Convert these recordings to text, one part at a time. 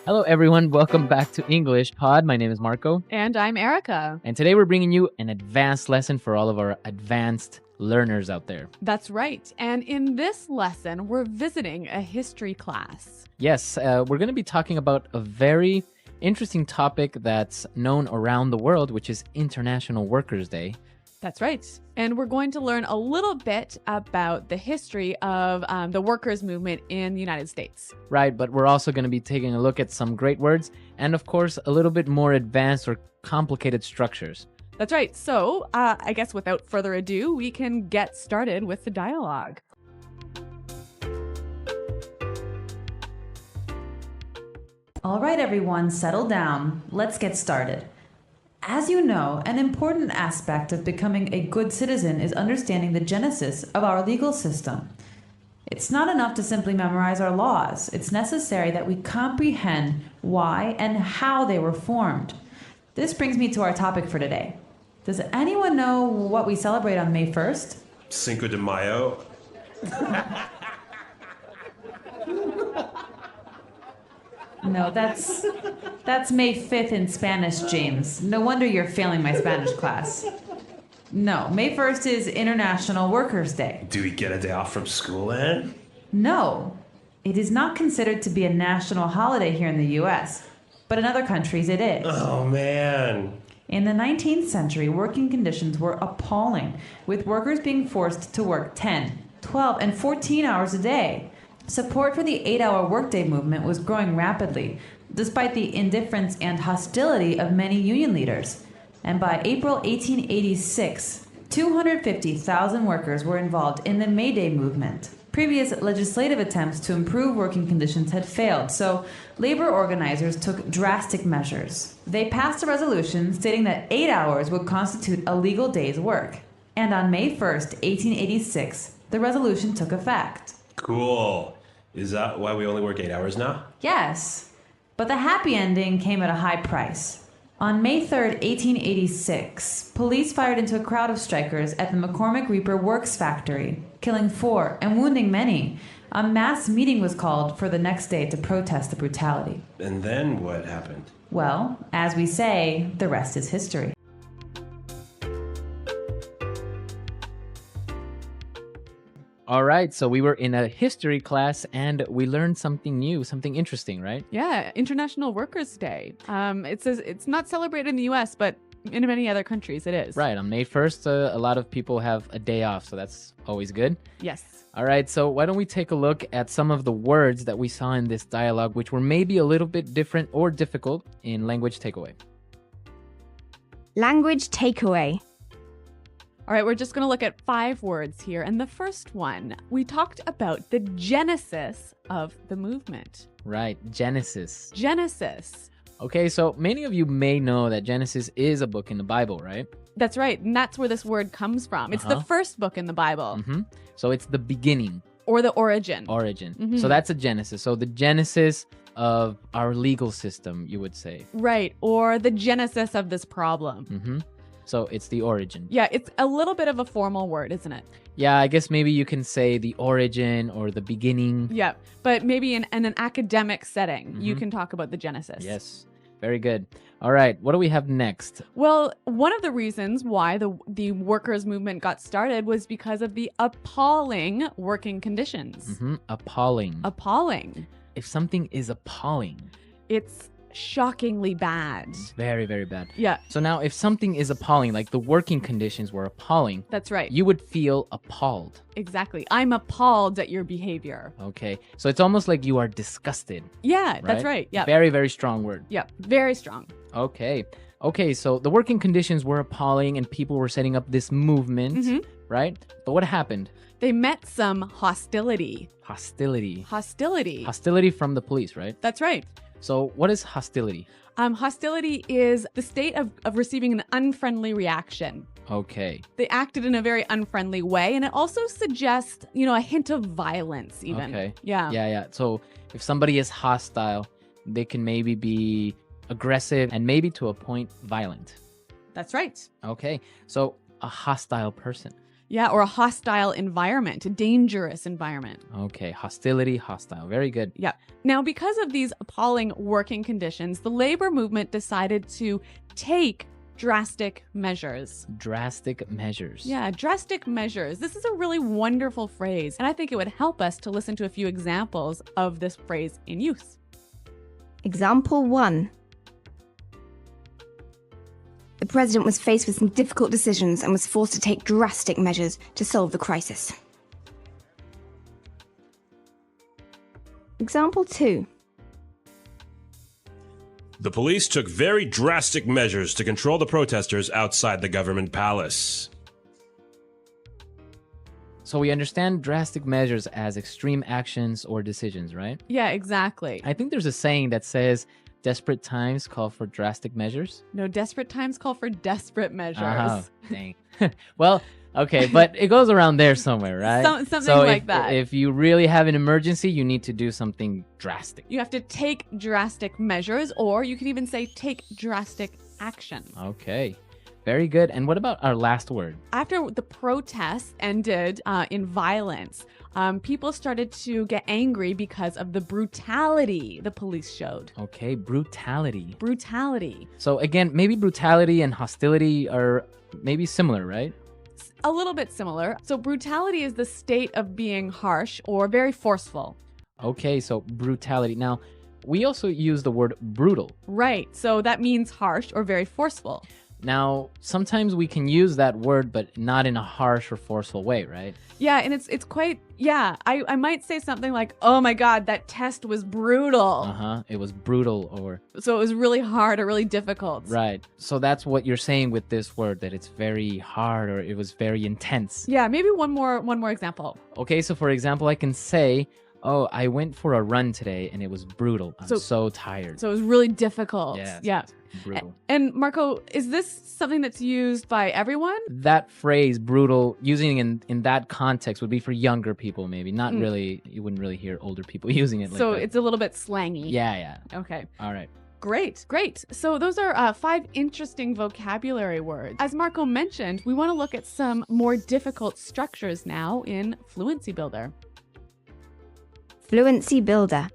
Hello, everyone. Welcome back to English Pod. My name is Marco. And I'm Erica. And today we're bringing you an advanced lesson for all of our advanced learners out there. That's right. And in this lesson, we're visiting a history class. Yes, we're going to be talking about a very interesting topic that's known around the world, which is International Workers' Day. That's right. And we're going to learn a little bit about the history of the workers' movement in the United States. Right, but we're also going to be taking a look at some great words and, of course, a little bit more advanced or complicated structures. That's right. So I guess without further ado, we can get started with the dialogue. All right, everyone, settle down. Let's get started. As you know, an important aspect of becoming a good citizen is understanding the genesis of our legal system. It's not enough to simply memorize our laws. It's necessary that we comprehend why and how they were formed. This brings me to our topic for today. Does anyone know what we celebrate on May 1st? Cinco de Mayo. No, that's May 5th in Spanish, James. No wonder you're failing my Spanish class. No, May 1st is International Workers' Day. Do we get a day off from school then? No, it is not considered to be a national holiday here in the U.S., but in other countries it is. Oh, man. In the 19th century, working conditions were appalling, with workers being forced to work 10, 12, and 14 hours a day. Support for the 8-hour workday movement was growing rapidly, despite the indifference and hostility of many union leaders. And by April 1886, 250,000 workers were involved in the May Day movement. Previous legislative attempts to improve working conditions had failed, so labor organizers took drastic measures. They passed a resolution stating that 8 hours would constitute a legal day's work. And on May 1st, 1886, the resolution took effect. Cool. Is that why we only work 8 hours now? Yes, but the happy ending came at a high price. On May 3rd, 1886, police fired into a crowd of strikers at the McCormick Reaper Works factory, killing 4 and wounding many. A mass meeting was called for the next day to protest the brutality. And then what happened? Well, as we say, the rest is history. All right, so we were in a history class and we learned something new, something interesting, right? Yeah, International Workers' Day. It says it's not celebrated in the U.S., but in many other countries it is. Right, on May 1st, a lot of people have a day off, so that's always good. Yes. All right, so why don't we take a look at some of the words that we saw in this dialogue, which were maybe a little bit different or difficult in language takeaway. Language takeaway. All right, we're just going to look at 5 words here. And the first one, we talked about the genesis of the movement. Right, Genesis. Genesis. Okay, so many of you may know that Genesis is a book in the Bible, right? That's right. And that's where this word comes from. It's the first book in the Bible. Mm-hmm. So it's the beginning. Or the origin. Origin. Mm-hmm. So that's a Genesis. So the genesis of our legal system, you would say. Right. Or the genesis of this problem. Mm-hmm. So it's the origin. Yeah, it's a little bit of a formal word, isn't it? Yeah, I guess maybe you can say the origin or the beginning. Yeah, but maybe in an academic setting, you can talk about the genesis. Yes, very good. All right, what do we have next? Well, one of the reasons why the workers' movement got started was because of the appalling working conditions. Mm-hmm. Appalling. Appalling. If something is appalling, It's shockingly bad. very, very bad. Yeah, So now if something is appalling, like the working conditions were appalling, that's right. you would feel appalled. Exactly. I'm appalled at your behavior. Okay, so it's almost like you are disgusted. Yeah, that's right. Yeah. Very, very strong word. Yeah, very strong. Okay. Okay, so the working conditions were appalling and people were setting up this movement, right? But what happened? They met some hostility. Hostility. Hostility. Hostility from the police, right? That's right. So what is hostility? Hostility is the state of receiving an unfriendly reaction. Okay. They acted in a very unfriendly way, and it also suggests, a hint of violence even. Okay. Yeah. Yeah. So if somebody is hostile, they can maybe be aggressive and maybe to a point violent. That's right. Okay. So a hostile person. Yeah, or a hostile environment, a dangerous environment. Okay, hostility, hostile. Very good. Yeah. Now, because of these appalling working conditions, the labor movement decided to take drastic measures. Drastic measures. Yeah, drastic measures. This is a really wonderful phrase, and I think it would help us to listen to a few examples of this phrase in use. Example 1. The president was faced with some difficult decisions and was forced to take drastic measures to solve the crisis. Example 2. The police took very drastic measures to control the protesters outside the government palace. So we understand drastic measures as extreme actions or decisions, right? Yeah, exactly. I think there's a saying that says desperate times call for drastic measures. No, desperate times call for desperate measures. Oh, dang. Well, okay, but it goes around there somewhere, right? Something so like if, that. If you really have an emergency, you need to do something drastic. You have to take drastic measures, or you can even say take drastic action. Okay, very good. And what about our last word? After the protests ended in violence, people started to get angry because of the brutality the police showed. Okay, brutality. Brutality. So again, maybe brutality and hostility are maybe similar, right? A little bit similar. So brutality is the state of being harsh or very forceful. Okay, so brutality. Now, we also use the word brutal. Right. So that means harsh or very forceful. Now, sometimes we can use that word, but not in a harsh or forceful way, right? Yeah, and it's quite, yeah, I might say something like, oh my God, that test was brutal. Uh-huh. It was brutal or... So it was really hard or really difficult. Right. So that's what you're saying with this word, that it's very hard or it was very intense. Yeah, maybe one more example. Okay, so for example, I can say, oh, I went for a run today and it was brutal. I'm so tired. So it was really difficult. Yeah. Yeah. Brutal. And Marco, is this something that's used by everyone? That phrase, brutal, using in that context would be for younger people, maybe. Not really, you wouldn't really hear older people using it like So that. it's a little bit slangy. Yeah. Okay. All right. Great. So those are 5 interesting vocabulary words. As Marco mentioned, we want to look at some more difficult structures now in Fluency Builder. Fluency Builder.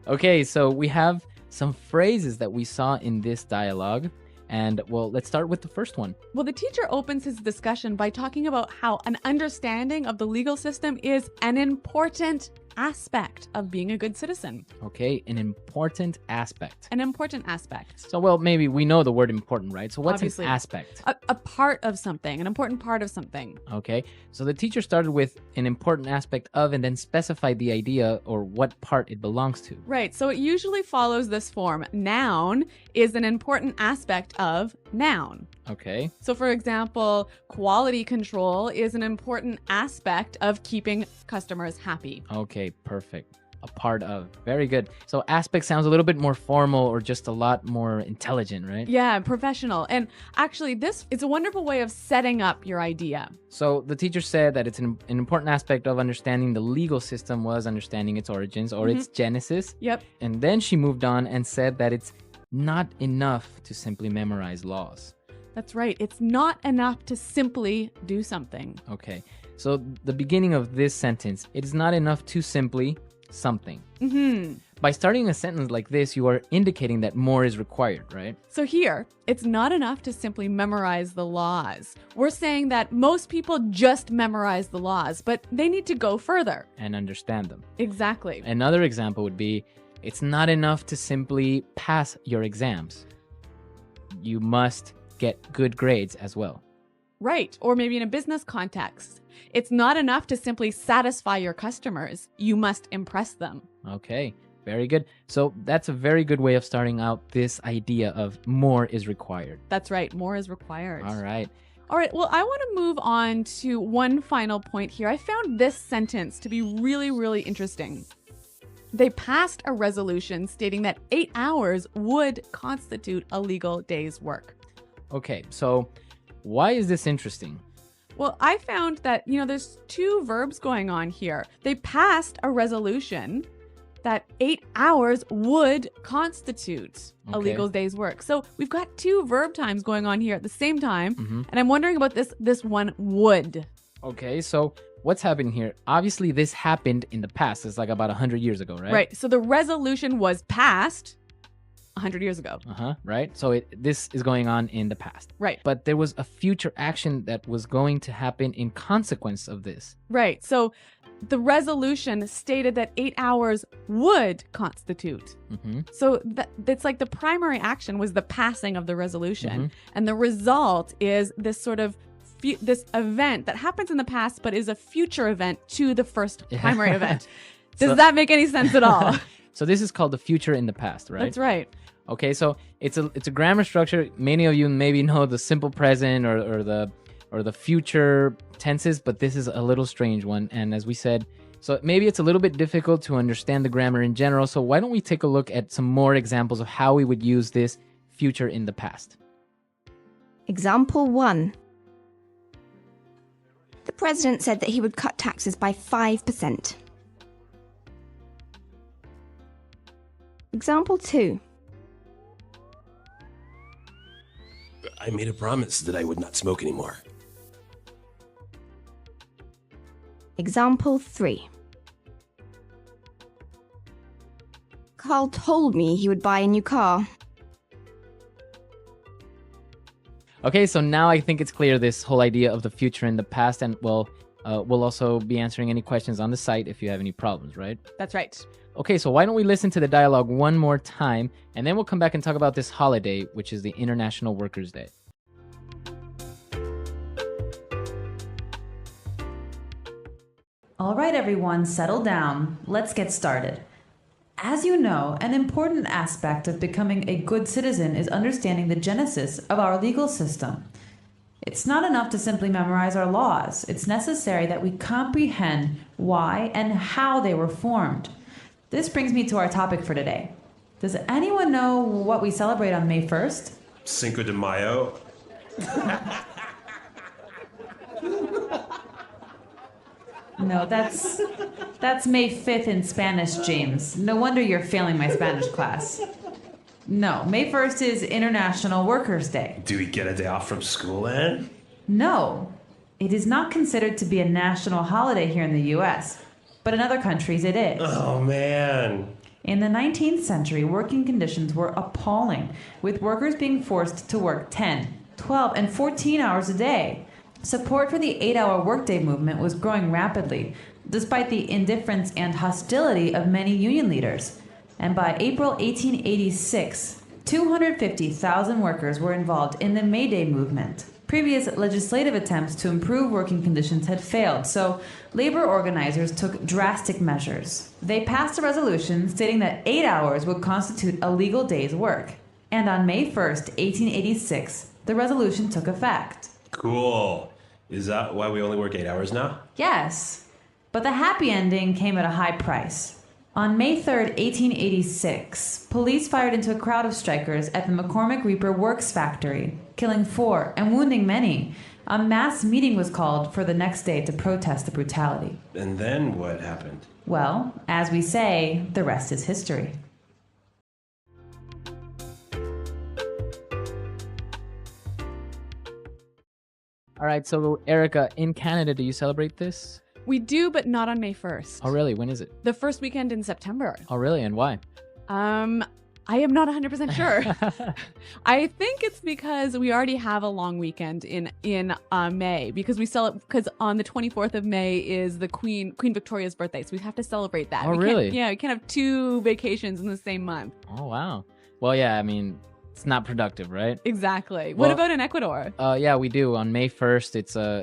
Okay, so we have some phrases that we saw in this dialogue. And, well, let's start with the first one. Well, the teacher opens his discussion by talking about how an understanding of the legal system is an important aspect of being a good citizen. Okay, an important aspect. An important aspect. So, well, maybe we know the word important, right? So what's Obviously. an aspect? A part of something, an important part of something. Okay, so the teacher started with an important aspect of and then specified the idea or what part it belongs to. Right, so it usually follows this form. Noun is an important aspect of noun. Okay, So for example, quality control is an important aspect of keeping customers happy. okay, perfect. A part of. Very good. So aspect sounds a little bit more formal or just a lot more intelligent, right? Yeah, professional. And actually, this is a wonderful way of setting up your idea. So the teacher said that it's an important aspect of understanding the legal system was understanding its origins or its genesis. Yep. And then she moved on and said that it's not enough to simply memorize laws. That's right. It's not enough to simply do something. Okay, so the beginning of this sentence, it is not enough to simply something. By starting a sentence like this, you are indicating that more is required, right? So here, it's not enough to simply memorize the laws. We're saying that most people just memorize the laws, but they need to go further. And understand them. Exactly. Another example would be, it's not enough to simply pass your exams. You must get good grades as well. Right. Or maybe in a business context. It's not enough to simply satisfy your customers. You must impress them. Okay, very good. So that's a very good way of starting out this idea of more is required. That's right. More is required. All right. All right. Well, I want to move on to one final point here. I found this sentence to be really, really interesting. They passed a resolution stating that 8 hours would constitute a legal day's work. Okay, so why is this interesting? Well, I found that, there's 2 verbs going on here. They passed a resolution that 8 hours would constitute a Okay. legal day's work. So we've got 2 verb times going on here at the same time. And I'm wondering about this one would. Okay, so what's happening here? Obviously, this happened in the past. It's like about 100 years ago, right? Right. So the resolution was passed 100 years ago. Right? So this is going on in the past. Right. But there was a future action that was going to happen in consequence of this. Right. So the resolution stated that 8 hours would constitute. So it's like the primary action was the passing of the resolution. And the result is this sort of this event that happens in the past but is a future event to the first primary event. Does that make any sense at all? So this is called the future in the past, right? That's right. Okay, so it's a grammar structure. Many of you maybe know the simple present or the future tenses, but this is a little strange one. And as we said, so maybe it's a little bit difficult to understand the grammar in general. So why don't we take a look at some more examples of how we would use this future in the past? Example 1. The president said that he would cut taxes by 5%. Example 2. I made a promise that I would not smoke anymore. Example 3. Carl told me he would buy a new car. Okay, so now I think it's clear this whole idea of the future in the past, and we'll also be answering any questions on the site if you have any problems, right? That's right. Okay, so why don't we listen to the dialogue one more time, and then we'll come back and talk about this holiday, which is the International Workers' Day. All right, everyone, settle down. Let's get started. As you know, an important aspect of becoming a good citizen is understanding the genesis of our legal system. It's not enough to simply memorize our laws. It's necessary that we comprehend why and how they were formed. This brings me to our topic for today. Does anyone know what we celebrate on May 1st? Cinco de Mayo. No, that's May 5th in Spanish, James. No wonder you're failing my Spanish class. No, May 1st is International Workers' Day. Do we get a day off from school then? No, it is not considered to be a national holiday here in the U.S., but in other countries it is. Oh, man. In the 19th century, working conditions were appalling, with workers being forced to work 10, 12, and 14 hours a day. Support for the 8-hour workday movement was growing rapidly, despite the indifference and hostility of many union leaders. And by April 1886, 250,000 workers were involved in the May Day movement. Previous legislative attempts to improve working conditions had failed, so labor organizers took drastic measures. They passed a resolution stating that 8 hours would constitute a legal day's work. And on May 1st, 1886, the resolution took effect. Cool. Is that why we only work 8 hours now? Yes, but the happy ending came at a high price. On May 3rd, 1886, police fired into a crowd of strikers at the McCormick Reaper Works factory, killing 4 and wounding many. A mass meeting was called for the next day to protest the brutality. And then what happened? Well, as we say, the rest is history. All right, so Erica, in Canada, do you celebrate this? We do, but not on May 1st. Oh, really? When is it? The first weekend in September. Oh, really? And why? I am not 100% sure. I think it's because we already have a long weekend in May because because on the 24th of May is the Queen Victoria's birthday, so we have to celebrate that. Oh, we really? Yeah, we can't have 2 vacations in the same month. Oh, wow. Well, yeah, I mean, it's not productive, right? Exactly. Well, what about in Ecuador? Yeah, we do. On May 1st,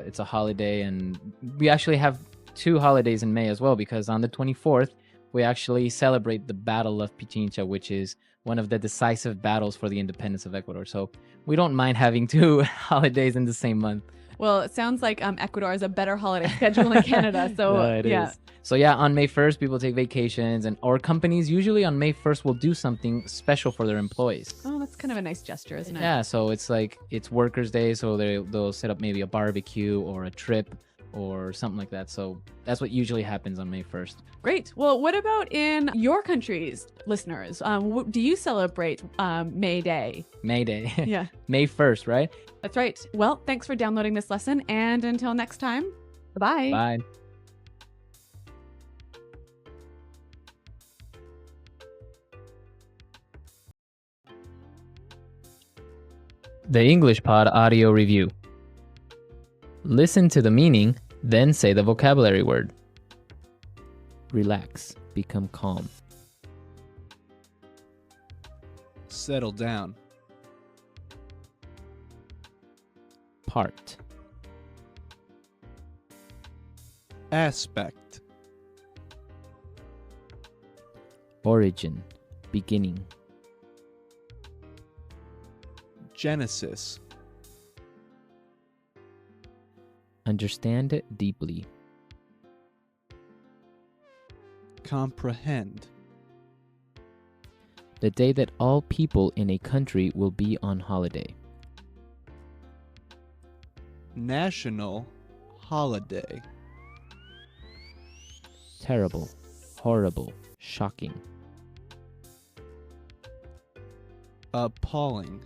it's a holiday, and we actually have 2 holidays in May as well, because on the 24th, we actually celebrate the Battle of Pichincha, which is one of the decisive battles for the independence of Ecuador. So we don't mind having 2 holidays in the same month. Well, it sounds like Ecuador has a better holiday schedule than Canada. So it is. So yeah, on May 1st, people take vacations, and our companies usually on May 1st will do something special for their employees. Oh, that's kind of a nice gesture, isn't it? Yeah, so it's like it's Workers' Day, so they'll set up maybe a barbecue or a trip or something like that. So that's what usually happens on May 1st. Great. Well, what about in your countries, listeners? Do you celebrate May Day? May Day. Yeah. May 1st, right? That's right. Well, thanks for downloading this lesson, and until next time, Bye-bye. Bye. The English Pod Audio Review. Listen to the meaning, then say the vocabulary word. Relax. Become calm. Settle down. Part. Aspect. Origin. Beginning. Genesis. Understand it deeply. Comprehend. The day that all people in a country will be on holiday. National holiday. Terrible. Horrible. Shocking. Appalling.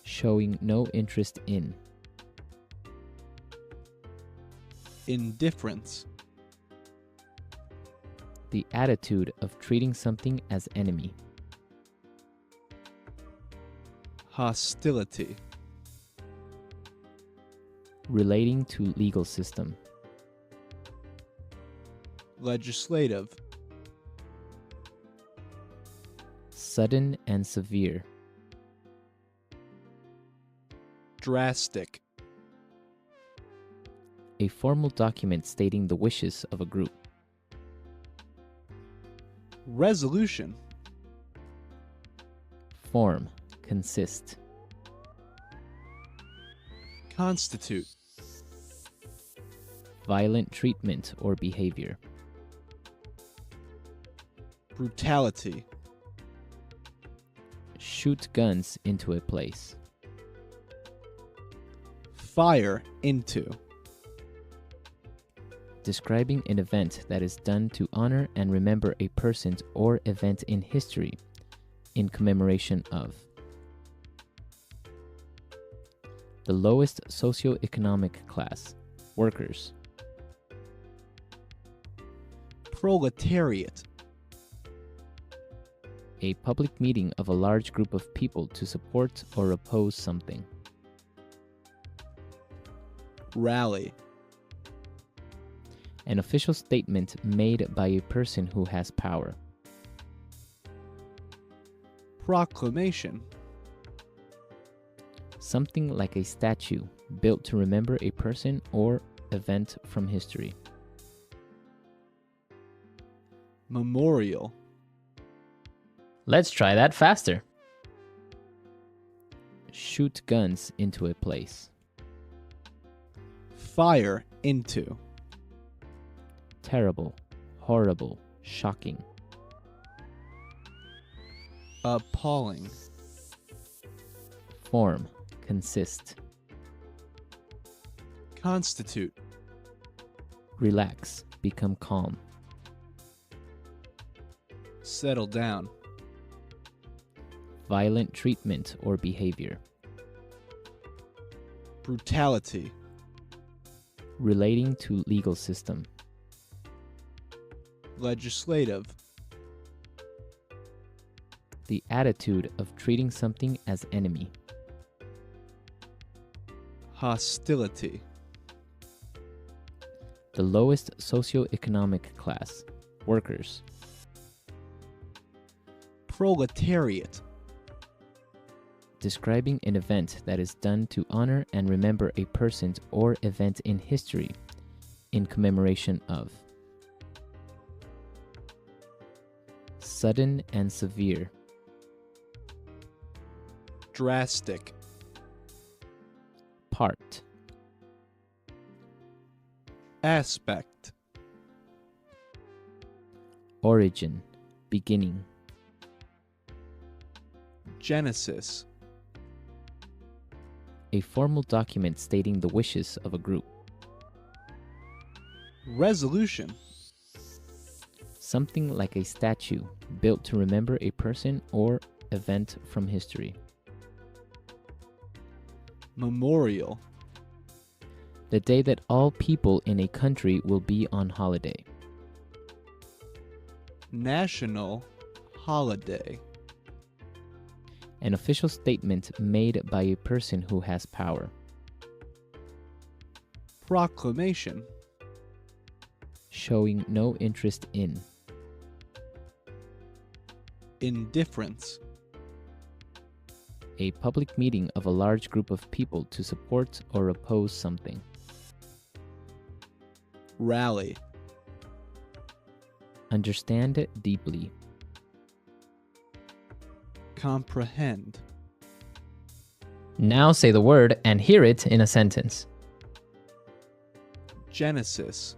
Showing no interest in. Indifference. The attitude of treating something as enemy. Hostility. Relating to legal system. Legislative. Sudden and severe. Drastic. A formal document stating the wishes of a group. Resolution. Form. Consist. Constitute. Violent treatment or behavior. Brutality. Shoot guns into a place. Fire into. Describing an event that is done to honor and remember a person or event in history, in commemoration of. The lowest socioeconomic class, workers. Proletariat. A public meeting of a large group of people to support or oppose something. Rally. An official statement made by a person who has power. Proclamation. Something like a statue built to remember a person or event from history. Memorial. Let's try that faster. Shoot guns into a place. Fire into. Terrible, horrible, shocking. Appalling. Form, consist. Constitute. Relax, become calm. Settle down. Violent treatment or behavior. Brutality. Relating to legal system. Legislative. The attitude of treating something as enemy. Hostility. The lowest socioeconomic class, workers. Proletariat. Describing an event that is done to honor and remember a person or event in history, in commemoration of. Sudden and severe. Drastic. Part. Aspect. Origin. Beginning. Genesis. A formal document stating the wishes of a group. Resolution. Something like a statue built to remember a person or event from history. Memorial. The day that all people in a country will be on holiday. National holiday. An official statement made by a person who has power. Proclamation. Showing no interest in. Indifference. A public meeting of a large group of people to support or oppose something. Rally. Understand it deeply. Comprehend. Now say the word and hear it in a sentence. Genesis.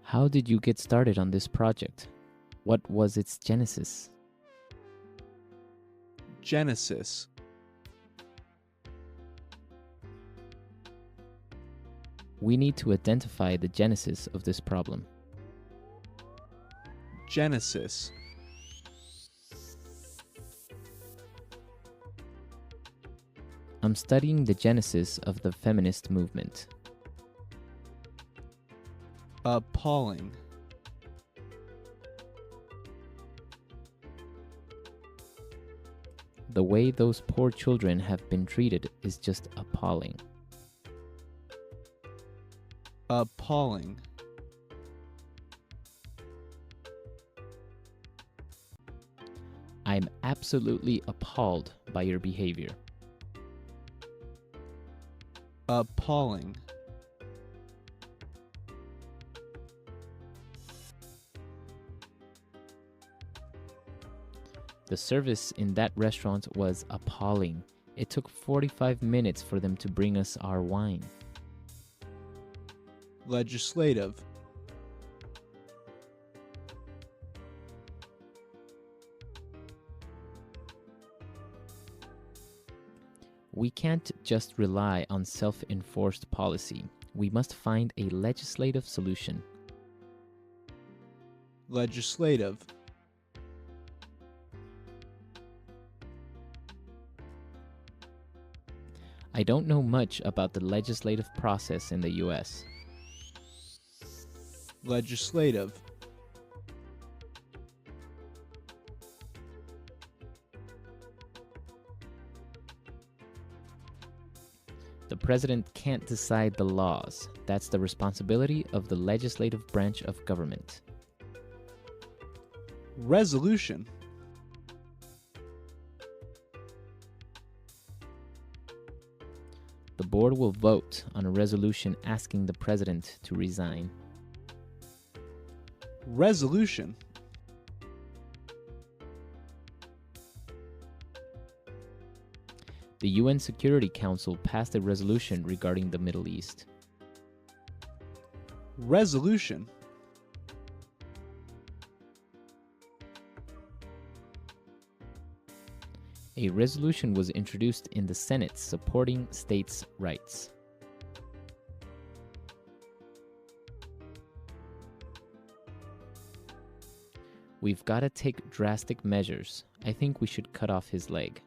How did you get started on this project? What was its genesis? Genesis. We need to identify the genesis of this problem. Genesis. I'm studying the genesis of the feminist movement. Appalling. The way those poor children have been treated is just appalling. Appalling. I'm absolutely appalled by your behavior. Appalling. The service in that restaurant was appalling. It took 45 minutes for them to bring us our wine. Legislative. We can't just rely on self-enforced policy. We must find a legislative solution. Legislative. I don't know much about the legislative process in the US. Legislative. The president can't decide the laws. That's the responsibility of the legislative branch of government. Resolution. The board will vote on a resolution asking the president to resign. Resolution. The UN Security Council passed a resolution regarding the Middle East. Resolution. A resolution was introduced in the Senate supporting states' rights. We've got to take drastic measures. I think we should cut off his leg.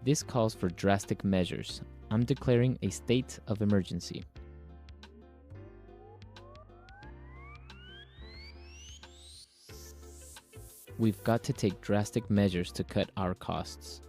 This calls for drastic measures. I'm declaring a state of emergency. We've got to take drastic measures to cut our costs.